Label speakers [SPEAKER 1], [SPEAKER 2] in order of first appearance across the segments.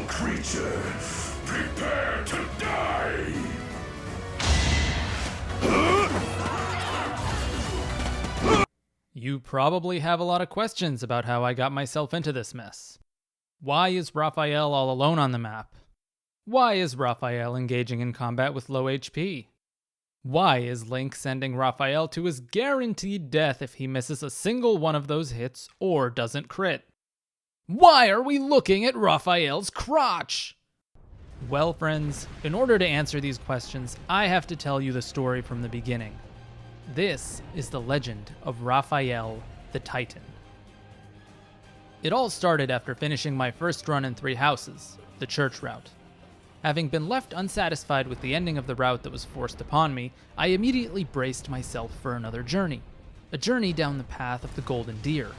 [SPEAKER 1] creature, prepare to die!
[SPEAKER 2] You probably have a lot of questions about how I got myself into this mess. Why is Raphael all alone on the map? Why is Raphael engaging in combat with low HP? Why is Link sending Raphael to his guaranteed death if he misses a single one of those hits or doesn't crit? Why are we looking at Raphael's crotch? Well, friends, in order to answer these questions, I have to tell you the story from the beginning. This is the legend of Raphael the Titan. It all started after finishing my first run in 3 houses, the church route. Having been left unsatisfied with the ending of the route that was forced upon me, I immediately braced myself for another journey, a journey down the path of the Golden Deer.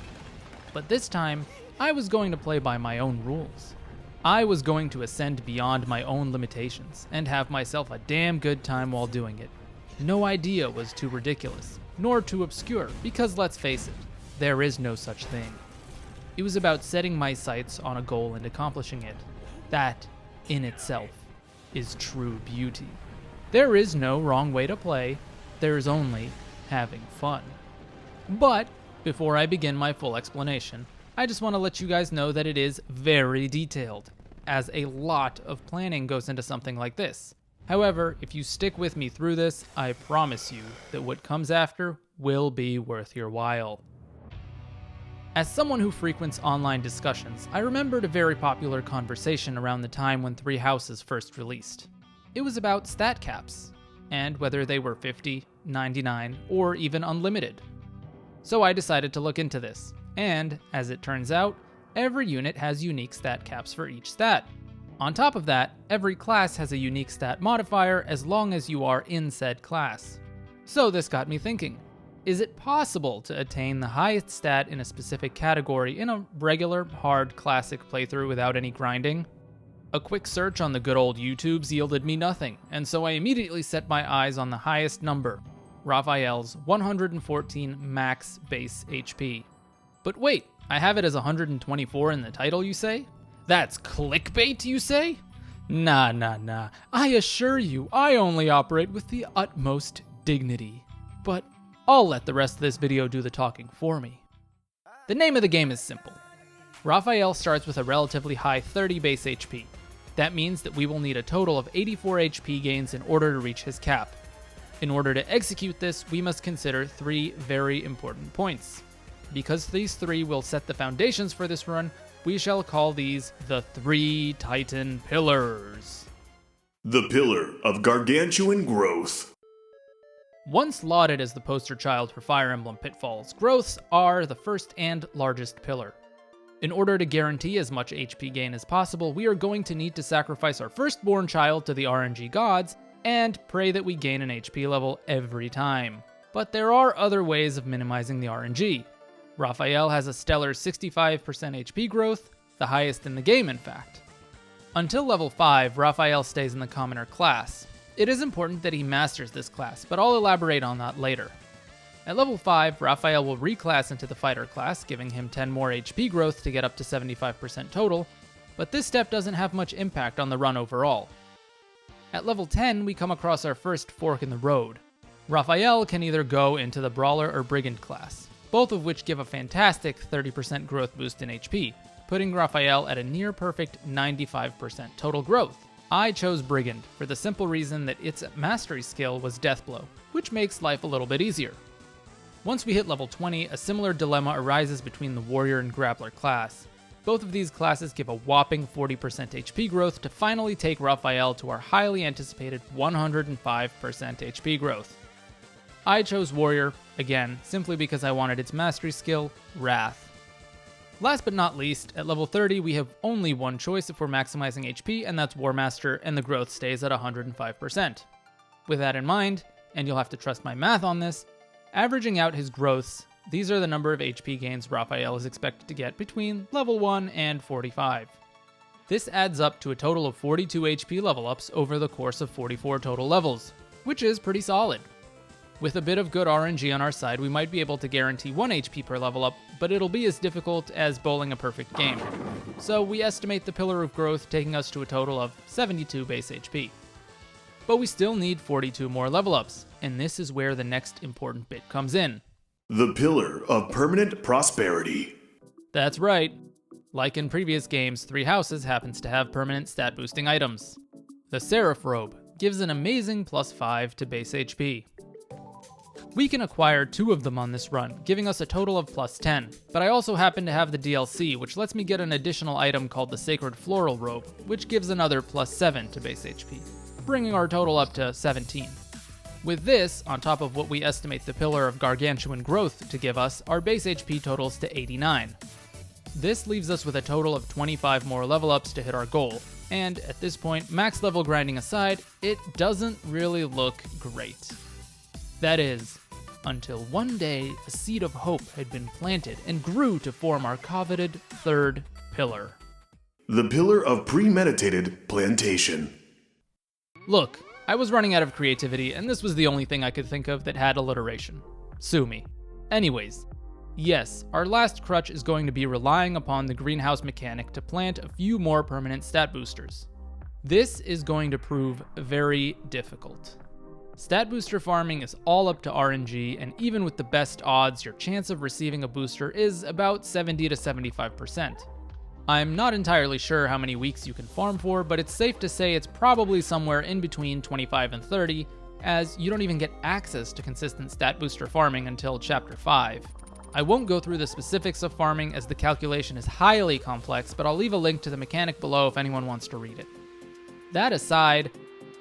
[SPEAKER 2] But this time, I was going to play by my own rules. I was going to ascend beyond my own limitations and have myself a damn good time while doing it. No idea was too ridiculous, nor too obscure, because let's face it, there is no such thing. It was about setting my sights on a goal and accomplishing it. That, in itself, is true beauty. There is no wrong way to play, there is only having fun. But, before I begin my full explanation, I just want to let you guys know that it is very detailed, as a lot of planning goes into something like this. However, if you stick with me through this, I promise you that what comes after will be worth your while. As someone who frequents online discussions, I remembered a very popular conversation around the time when 3 Houses first released. It was about stat caps, and whether they were 50, 99, or even unlimited. So I decided to look into this, and, as it turns out, every unit has unique stat caps for each stat. On top of that, every class has a unique stat modifier as long as you are in said class. So this got me thinking, is it possible to attain the highest stat in a specific category in a regular, hard, classic playthrough without any grinding? A quick search on the good old YouTubes yielded me nothing, and so I immediately set my eyes on the highest number, Raphael's 114 max base HP. But wait, I have it as 124 in the title, you say? That's clickbait, you say? Nah. I assure you, I only operate with the utmost dignity. But I'll let the rest of this video do the talking for me. The name of the game is simple. Raphael starts with a relatively high 30 base HP. That means that we will need a total of 84 HP gains in order to reach his cap. In order to execute this, we must consider 3 very important points. Because these 3 will set the foundations for this run, we shall call these the 3 Titan Pillars.
[SPEAKER 1] The Pillar of Gargantuan Growth.
[SPEAKER 2] Once lauded as the poster child for Fire Emblem Pitfalls, growths are the first and largest pillar. In order to guarantee as much HP gain as possible, we are going to need to sacrifice our firstborn child to the RNG gods and pray that we gain an HP level every time. But there are other ways of minimizing the RNG. Raphael has a stellar 65% HP growth, the highest in the game in fact. Until level 5, Raphael stays in the commoner class. It is important that he masters this class, but I'll elaborate on that later. At level 5, Raphael will reclass into the fighter class, giving him 10 more HP growth to get up to 75% total, but this step doesn't have much impact on the run overall. At level 10, we come across our first fork in the road. Raphael can either go into the Brawler or Brigand class, both of which give a fantastic 30% growth boost in HP, putting Raphael at a near-perfect 95% total growth. I chose Brigand for the simple reason that its mastery skill was Deathblow, which makes life a little bit easier. Once we hit level 20, a similar dilemma arises between the Warrior and Grappler class. Both of these classes give a whopping 40% HP growth to finally take Raphael to our highly anticipated 105% HP growth. I chose Warrior, again, simply because I wanted its mastery skill, Wrath. Last but not least, at level 30 we have only one choice if we're maximizing HP, and that's War Master, and the growth stays at 105%. With that in mind, and you'll have to trust my math on this, averaging out his growths, these are the number of HP gains Raphael is expected to get between level 1 and 45. This adds up to a total of 42 HP level ups over the course of 44 total levels, which is pretty solid. With a bit of good RNG on our side, we might be able to guarantee 1 HP per level up, but it'll be as difficult as bowling a perfect game. So we estimate the Pillar of Growth taking us to a total of 72 base HP. But we still need 42 more level ups, and this is where the next important bit comes in.
[SPEAKER 1] The Pillar of Permanent Prosperity.
[SPEAKER 2] That's right. Like in previous games, 3 houses happens to have permanent stat boosting items. The Seraph Robe gives an amazing +5 to base HP. We can acquire 2 of them on this run, giving us a total of +10, but I also happen to have the DLC, which lets me get an additional item called the Sacred Floral Robe, which gives another +7 to base HP, bringing our total up to 17. With this, on top of what we estimate the Pillar of Gargantuan Growth to give us, our base HP totals to 89. This leaves us with a total of 25 more level ups to hit our goal, and at this point, max level grinding aside, it doesn't really look great. That is, until one day a seed of hope had been planted and grew to form our coveted 3rd pillar.
[SPEAKER 1] The Pillar of Premeditated Plantation.
[SPEAKER 2] Look, I was running out of creativity and this was the only thing I could think of that had alliteration. Sue me. Anyways, yes, our last crutch is going to be relying upon the greenhouse mechanic to plant a few more permanent stat boosters. This is going to prove very difficult. Stat booster farming is all up to RNG, and even with the best odds, your chance of receiving a booster is about 70 to 75%. I'm not entirely sure how many weeks you can farm for, but it's safe to say it's probably somewhere in between 25 and 30, as you don't even get access to consistent stat booster farming until Chapter 5. I won't go through the specifics of farming as the calculation is highly complex, but I'll leave a link to the mechanic below if anyone wants to read it. That aside,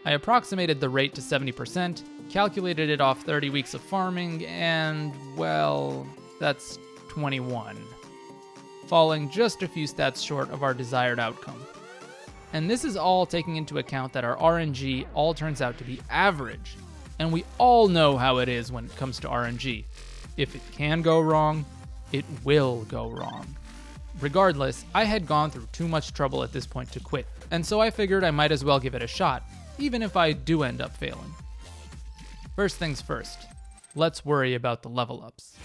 [SPEAKER 2] I approximated the rate to 70%, calculated it off 30 weeks of farming, and, well, that's 21. Falling just a few stats short of our desired outcome. And this is all taking into account that our RNG all turns out to be average, and we all know how it is when it comes to RNG. If it can go wrong, it will go wrong. Regardless, I had gone through too much trouble at this point to quit, and so I figured I might as well give it a shot, even if I do end up failing. First things first, let's worry about the level ups.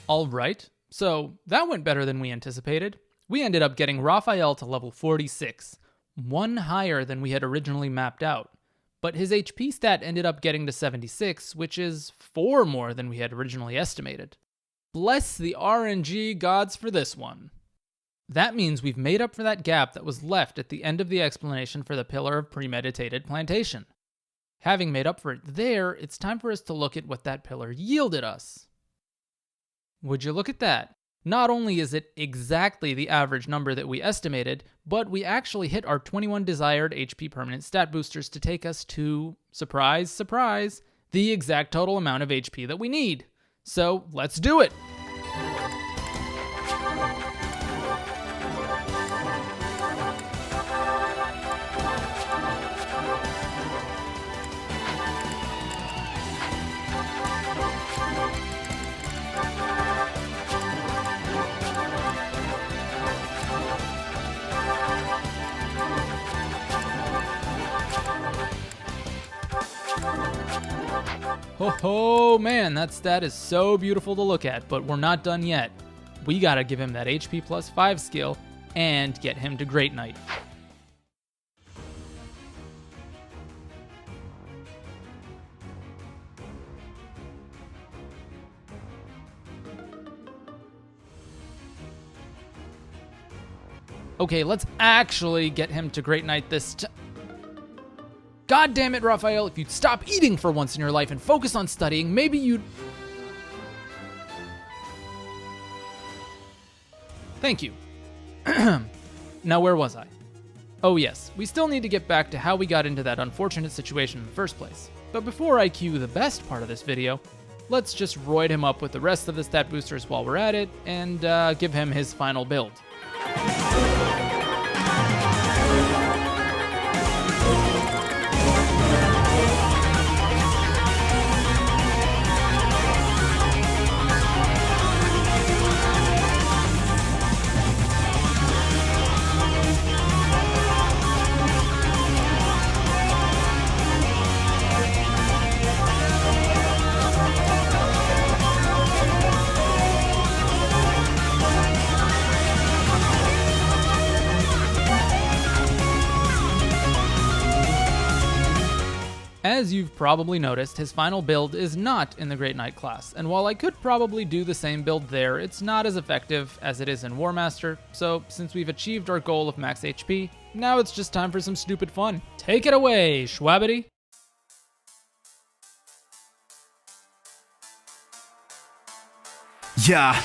[SPEAKER 2] Alright, so that went better than we anticipated. We ended up getting Raphael to level 46, 1 higher than we had originally mapped out. But his HP stat ended up getting to 76, which is 4 more than we had originally estimated. Bless the RNG gods for this one. That means we've made up for that gap that was left at the end of the explanation for the Pillar of Premeditated Plantation. Having made up for it there, it's time for us to look at what that pillar yielded us. Would you look at that? Not only is it exactly the average number that we estimated, but we actually hit our 21 desired HP permanent stat boosters to take us to, surprise, surprise, the exact total amount of HP that we need. So let's do it! Oh man, that stat is so beautiful to look at, but we're not done yet. We gotta give him that HP plus 5 skill and get him to Great Knight. Okay, let's actually get him to Great Knight this God damn it, Raphael, if you'd stop eating for once in your life and focus on studying, maybe you'd... Thank you. Now, where was I? Oh yes, we still need to get back to how we got into that unfortunate situation in the first place. But before I cue the best part of this video, let's just roid him up with the rest of the stat boosters while we're at it, and give him his final build. As you've probably noticed, his final build is not in the Great Knight class, and while I could probably do the same build there, it's not as effective as it is in War Master, so since we've achieved our goal of max HP, now it's just time for some stupid fun. Take it away, Schwabbity!
[SPEAKER 3] Yeah,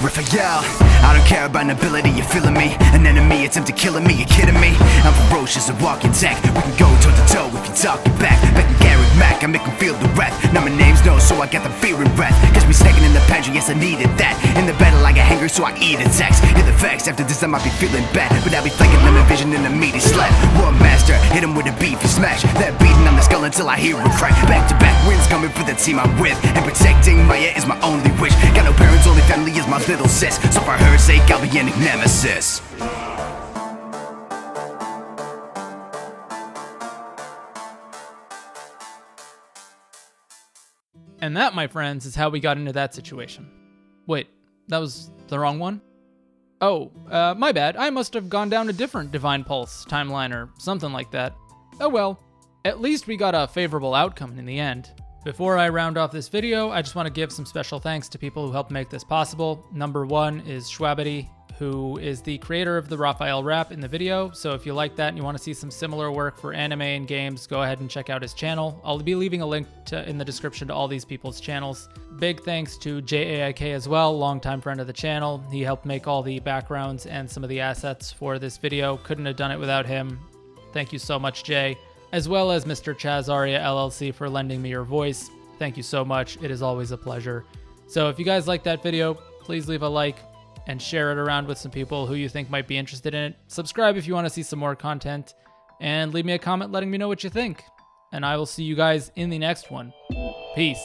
[SPEAKER 3] Raphael, I don't care about nobility, you feeling me? An enemy attempted killing me, you kidding me? I'm ferocious, a walking tech. We can go toe to toe if you talking back. Back in Garrett Mac, I make them feel the wrath. Now my name's no, so I got the fear and breath. Catch me stacking in the pantry, yes I needed that. In the battle I get hangry, so I eat attacks. Hit the facts, after this I might be feeling bad, but I'll be flanking them in vision in a meaty slap. War Master, hit him with a beefy smash. That beating on the skull until I hear a crack. Back to back wins coming for the team I'm with, and protecting Maya is my only wish. Got no parents, only family is my little sis, so for her sake I'll be an nemesis.
[SPEAKER 2] And that, my friends, is how we got into that situation. Wait, that was the wrong one? Oh, my bad. I must have gone down a different Divine Pulse timeline or something like that. Oh well, at least we got a favorable outcome in the end. Before I round off this video, I just want to give some special thanks to people who helped make this possible. Number one is Schwabbity, who is the creator of the Raphael rap in the video, so if you like that and you want to see some similar work for anime and games, go ahead and check out his channel. I'll be leaving a link in the description to all these people's channels. Big thanks to JAIK as well, longtime friend of the channel. He helped make all the backgrounds and some of the assets for this video. Couldn't have done it without him. Thank you so much, Jay. As well as Mr. Chazaria LLC for lending me your voice. Thank you so much. It is always a pleasure. So if you guys like that video, please leave a like and share it around with some people who you think might be interested in it. Subscribe if you want to see some more content, and leave me a comment letting me know what you think. And I will see you guys in the next one. Peace.